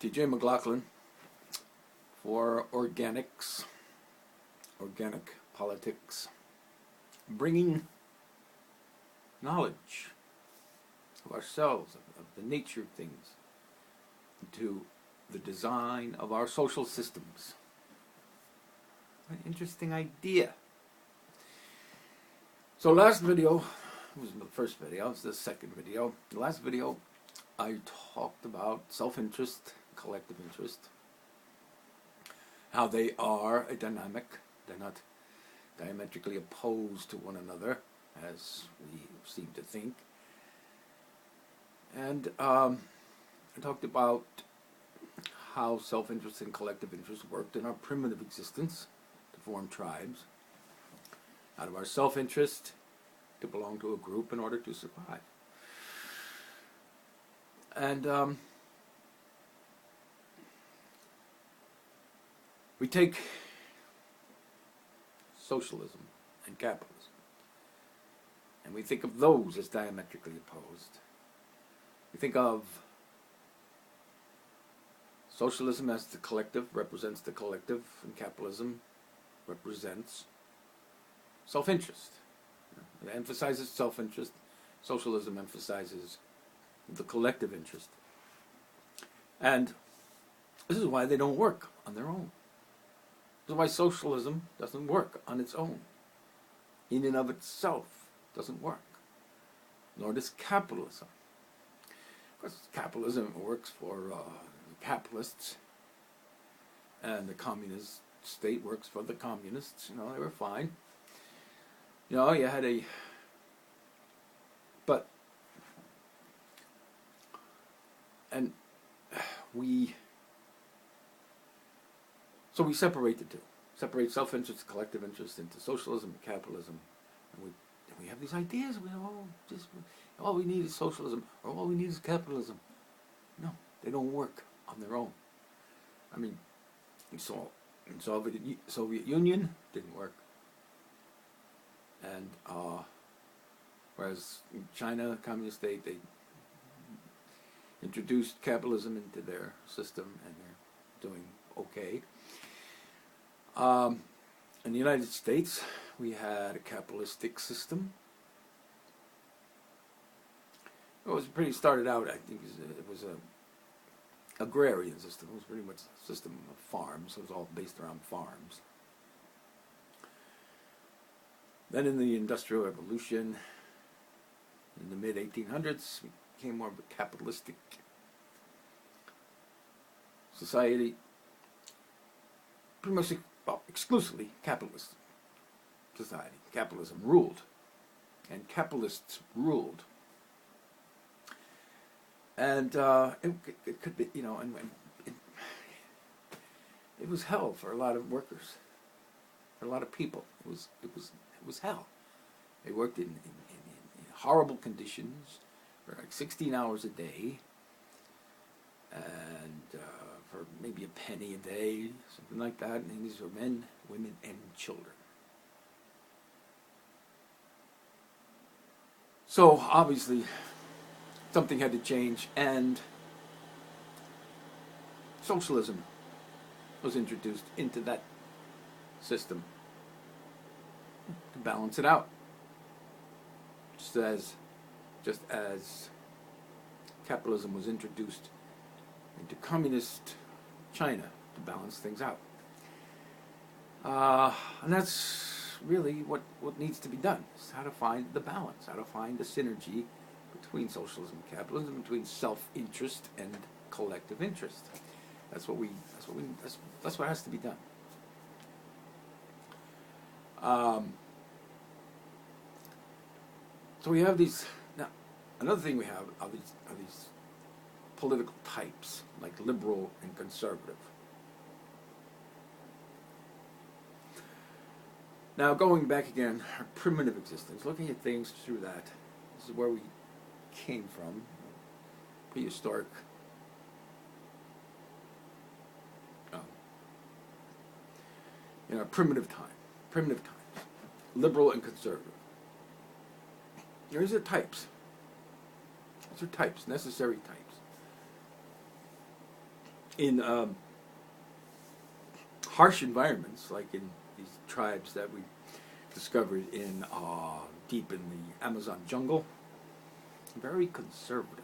TJ McLaughlin for Organics, Organic Politics, bringing knowledge of ourselves, of the nature of things, into the design of our social systems. An interesting idea. So last video, it was the first video, it's the second video. The last video, I talked about self-interest, collective interest, how they are a dynamic. They're not diametrically opposed to one another, as we seem to think. And I talked about how self-interest and collective interest worked in our primitive existence to form tribes, out of our self-interest to belong to a group in order to survive. And we take socialism and capitalism, and we think of those as diametrically opposed. We think of socialism as the collective, represents the collective, and capitalism represents self-interest. It emphasizes self-interest. Socialism emphasizes the collective interest. And this is why they don't work on their own. This is why socialism doesn't work on its own. In and of itself doesn't work. Nor does capitalism. Of course, capitalism works for capitalists, and the communist state works for the communists. You know, they were fine. You know, you had so we separate the two. Separate self-interest, collective interest into socialism and capitalism. And we have these ideas. All we need is socialism, or all we need is capitalism. No, they don't work on their own. I mean, in Soviet Union, didn't work. And whereas in China, communist state, they introduced capitalism into their system, and they're doing okay. In the United States, we had a capitalistic system. Started out, I think, it was a agrarian system. It was pretty much a system of farms. It was all based around farms. Then in the Industrial Revolution, in the mid-1800s, we became more of a capitalistic society. Pretty much, exclusively capitalist society. Capitalism ruled. And capitalists ruled. And it could be, and it was hell for a lot of workers, for a lot of people. It was hell. They worked in horrible conditions for like 16 hours a day, and for maybe a penny a day, something like that. And these were men, women, and children. So obviously, something had to change, and socialism was introduced into that system to balance it out. Just as capitalism was introduced into communist China to balance things out. And that's really what needs to be done, is how to find the balance, how to find the synergy between socialism and capitalism, between self-interest and collective interest. That's what has to be done. So we have these. Now, another thing we have are these political types, like liberal and conservative. Now, going back again, our primitive existence, looking at things through that. This is where we came from, prehistoric. Primitive times, liberal and conservative. These are types. These are types, necessary types. in harsh environments, like in these tribes that we discovered in deep in the Amazon jungle, very conservative.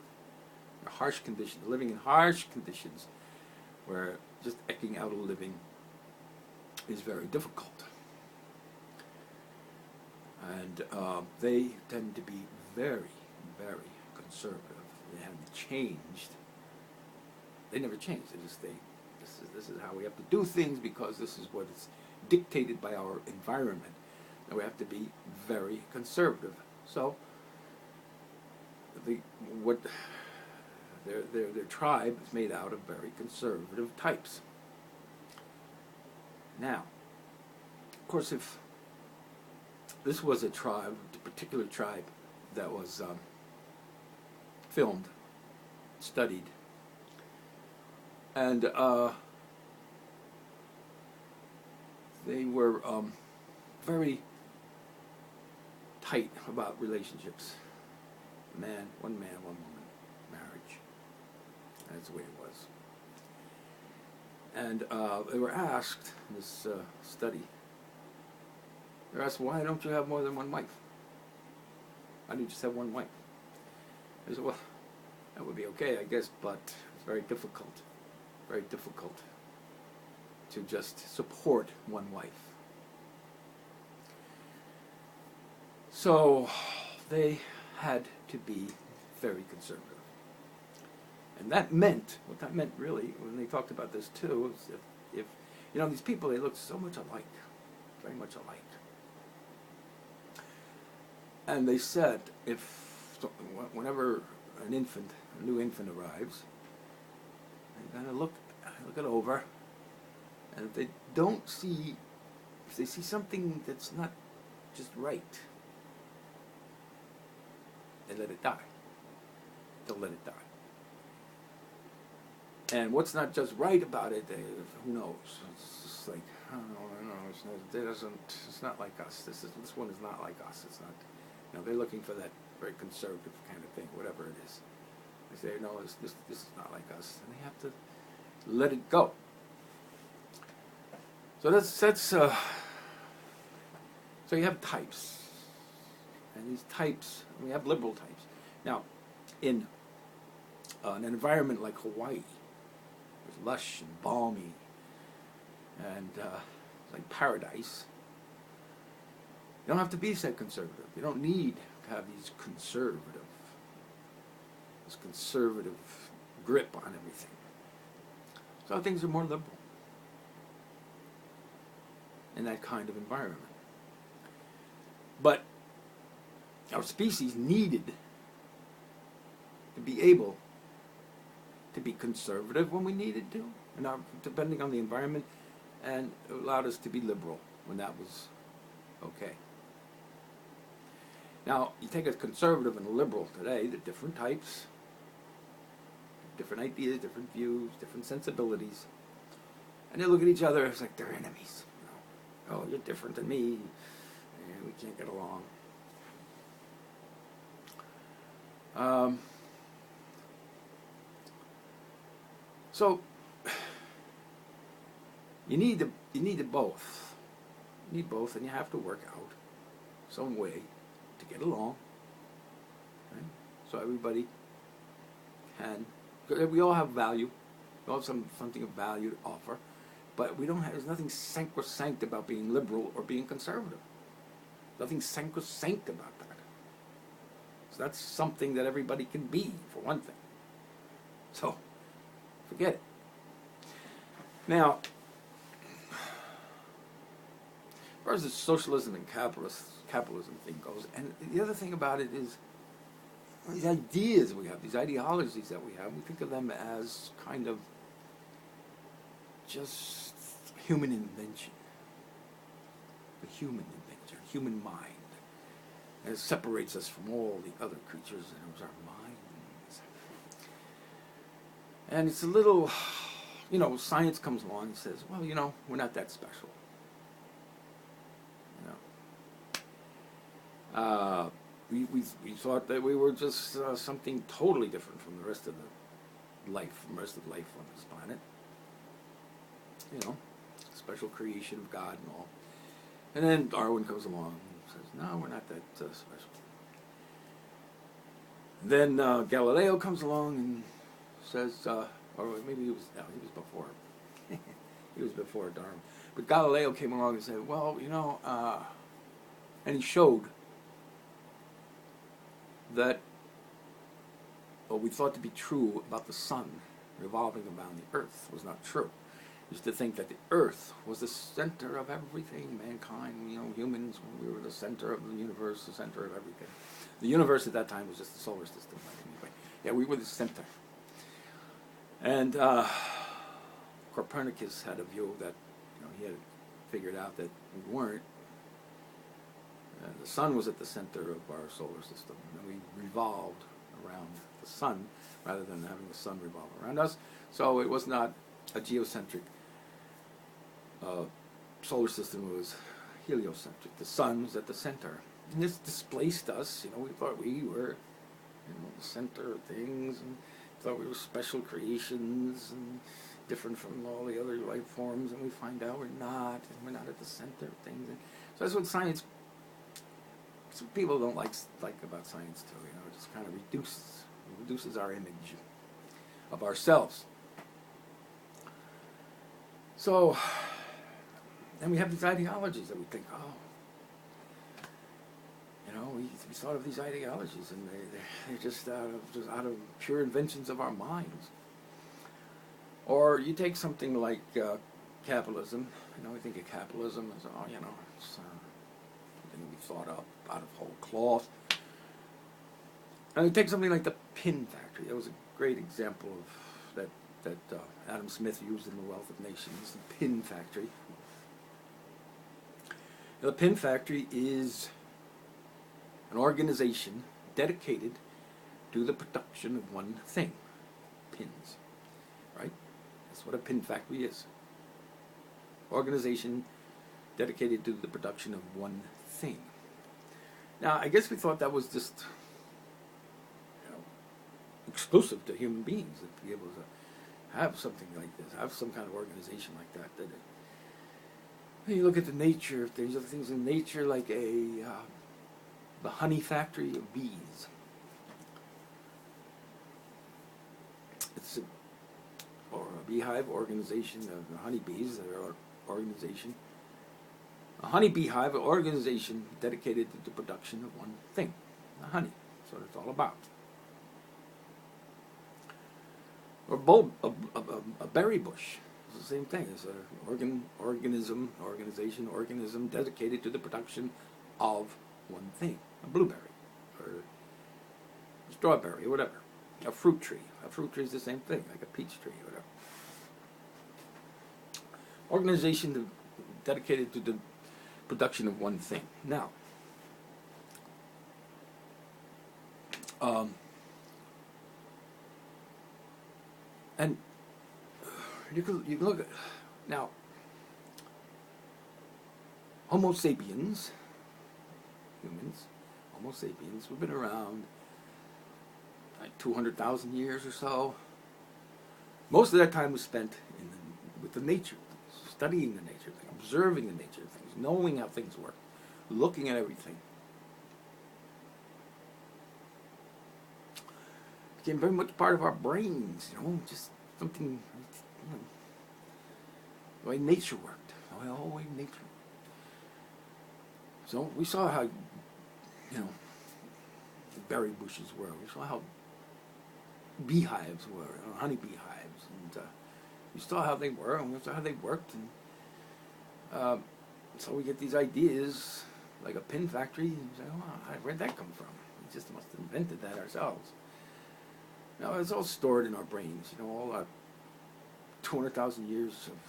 Harsh conditions, living in harsh conditions, where just eking out a living is very difficult. And they tend to be very, very conservative. They haven't changed. They never changed. They just this is how we have to do things because this is what is dictated by our environment. And we have to be very conservative. So their tribe is made out of very conservative types. Now, of course, if this was a tribe, a particular tribe that was filmed, studied, and they were very tight about relationships. One man, one woman, marriage. That's the way it was. And they were asked in this study, they were asked, why don't you have more than one wife? Why do you just have one wife? They said, well, that would be okay, I guess, but it's very difficult to just support one wife. So they had to be very conservative. And that meant, what that meant really, when they talked about this too, is if these people, they looked so much alike, very much alike. And they said, whenever a new infant arrives, they're going to look it over, and if they see something that's not just right, they let it die. They'll let it die. And what's not just right about it, who knows? It's just like, I don't know, it's not like us. This one is not like us. It's not, they're looking for that very conservative kind of thing, whatever it is. They say, no, this is not like us. And they have to let it go. So so you have types. And these types, we have liberal types. Now, in an environment like Hawaii, it's lush and balmy, and it's like paradise. You don't have to be so conservative. You don't need to have this conservative grip on everything. So things are more liberal in that kind of environment. But our species needed to be able to be conservative when we needed to, and depending on the environment, and it allowed us to be liberal when that was okay. Now, you take a conservative and a liberal today, they're different types, different ideas, different views, different sensibilities, and they look at each other as like they're enemies. Oh, you're different than me, and we can't get along. So you need both. You need both, and you have to work out some way to get along. Right? So everybody can. We all have value. We all have something of value to offer, but we don't have. There's nothing sacrosanct about being liberal or being conservative. Nothing sacrosanct about that. So that's something that everybody can be, for one thing. So forget it. Now, as far as the socialism and capitalism thing goes, and the other thing about it is these ideas we have, these ideologies that we have, we think of them as kind of just human invention. The human invention, human mind. And it separates us from all the other creatures, and it was our minds. And it's a little, science comes along and says, well, we're not that special. We thought that we were just something totally different from the rest of life on this planet. special creation of God and all. And then Darwin comes along and says, no, we're not that special. Then Galileo comes along and says, or maybe he was before. He was before Darwin. But Galileo came along and said, well, and he showed that what we thought to be true about the sun revolving around the earth was not true. We used to think that the earth was the center of everything, mankind, humans, we were the center of the universe, the center of everything. The universe at that time was just the solar system. Anyway, yeah, we were the center. And Copernicus had a view that he had figured out that we weren't. The sun was at the center of our solar system, and we revolved around the sun rather than having the sun revolve around us. So it was not a geocentric solar system, it was heliocentric. The sun was at the center. And this displaced us. We thought we were the center of things, and thought we were special creations and different from all the other life forms, and we find out we're not, and we're not at the center of things. And so that's what science, some people don't like about science too, it just kind of reduces our image of ourselves. So, then we have these ideologies that we think, we thought of these ideologies, and they're just out of pure inventions of our minds. Or you take something like capitalism. We think of capitalism as it's something we thought up out of whole cloth. And you take something like the pin factory. That was a great example of that Adam Smith used in The Wealth of Nations. The pin factory. The pin factory is an organization dedicated to the production of one thing, pins, right? That's what a pin factory is. Organization dedicated to the production of one thing. Now, I guess we thought that was just, exclusive to human beings, to be able to have something like this, have some kind of organization like that. You look at the nature of things, other things in nature, like the honey factory of bees. It's or a beehive organization of honeybees, their organization. A honey beehive organization dedicated to the production of one thing, the honey. That's what it's all about. Or a berry bush. It's the same thing. It's an organism dedicated to the production of one thing. A blueberry, or a strawberry, or whatever. A fruit tree. A fruit tree is the same thing, like a peach tree, or whatever. Organization dedicated to the production of one thing. Now, and you can look at, now, Homo sapiens, humans, Homo sapiens, we've been around like 200,000 years or so. Most of that time was spent with the nature, studying the nature, observing the nature of things, knowing how things work, looking at everything. It became very much part of our brains, just something, the way nature worked, the whole way nature worked. So we saw how, the berry bushes were. We saw how beehives were, honey beehives, and we saw how they were, and we saw how they worked, and so we get these ideas, like a pin factory, and say, where'd that come from? We just must have invented that ourselves. Now, it's all stored in our brains, all our 200,000 years of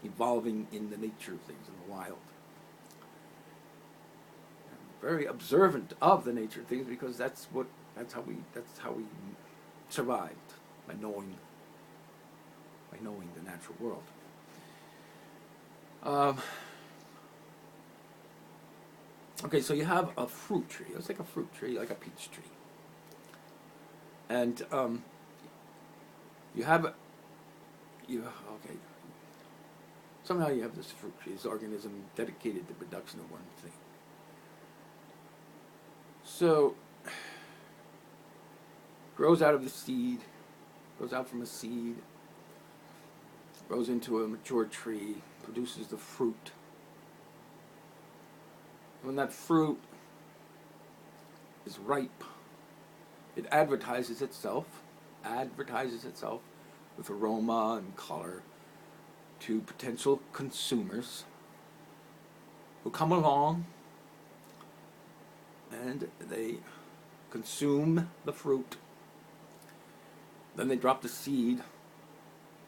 evolving in the nature of things in the wild. Very observant of the nature of things, because that's how we survived, by knowing the natural world. Okay, so you have a fruit tree. It's like a fruit tree, like a peach tree, and you have okay. Somehow you have this fruit tree, this organism dedicated to production of one thing. So, grows out of the seed, grows out from a seed, grows into a mature tree, produces the fruit. When that fruit is ripe, it advertises itself with aroma and color to potential consumers who come along and they consume the fruit. Then they drop the seed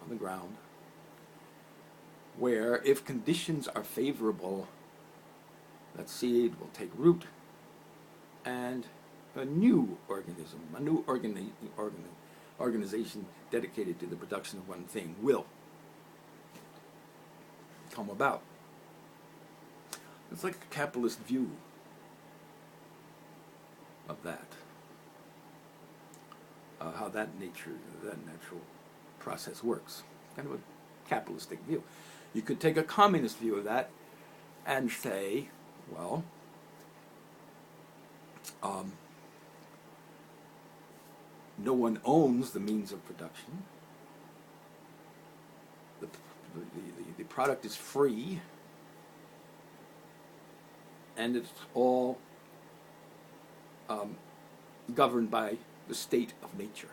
on the ground, where if conditions are favorable, that seed will take root and a new organism, a new organization dedicated to the production of one thing will come about. It's like a capitalist view of that, how that natural process works. Kind of a capitalistic view. You could take a communist view of that and say, well, no one owns the means of production. The product is free, and it's all governed by the state of nature.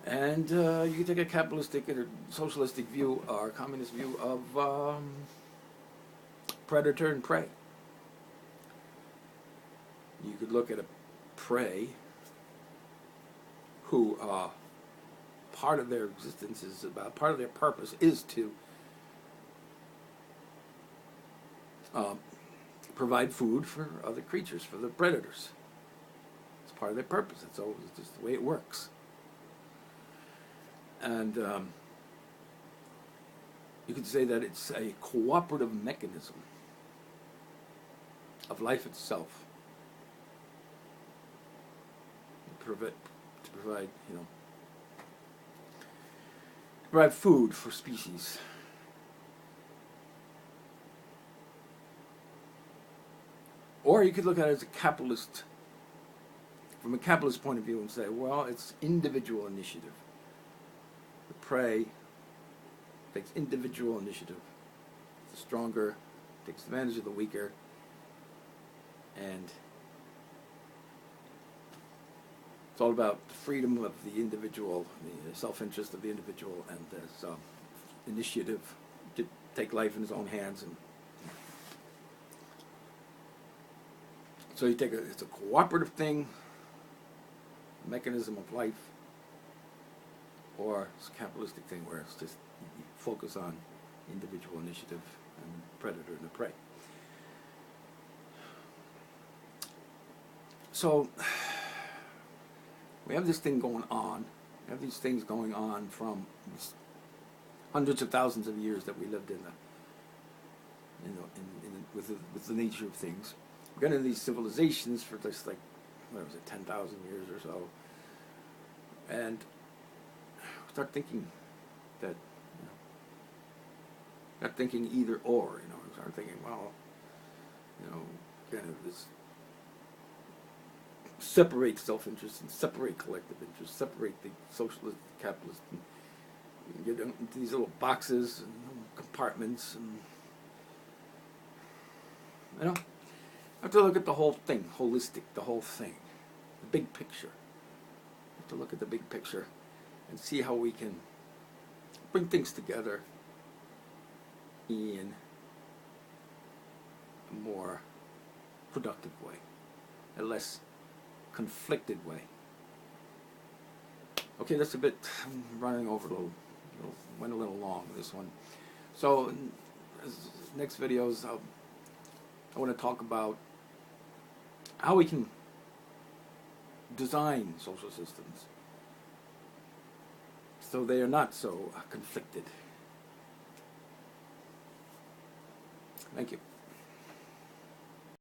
And you can take a capitalistic or socialistic view or communist view of predator and prey. You could look at a prey who part of their existence is about, part of their purpose is to provide food for other creatures, for the predators. It's part of their purpose. It's always just the way it works. And you could say that it's a cooperative mechanism of life itself to provide, provide food for species. Or you could look at it as a capitalist, from a capitalist point of view, and say, well, it's individual initiative. The prey takes individual initiative. The stronger takes advantage of the weaker, and it's all about the freedom of the individual, the self-interest of the individual, and this initiative to take life in his own hands. And so you take it's a cooperative thing, a mechanism of life, or it's a capitalistic thing where it's just you focus on individual initiative and the predator and the prey. So we have this thing going on. We have these things going on from hundreds of thousands of years that we lived in with the nature of things. We got into these civilizations for just 10,000 years or so, and start thinking that, not thinking either or, start thinking, well, kind of this separate self-interest and separate collective interest, separate the socialist, the capitalist, and get into these little boxes and compartments, and I have to look at the whole thing, holistic, the whole thing, the big picture. I have to look at the big picture and see how we can bring things together in a more productive way, a less conflicted way. Okay, that's a bit, I'm running over went a little long this one. So, next videos, I want to talk about how we can design social systems so they are not so conflicted. Thank you.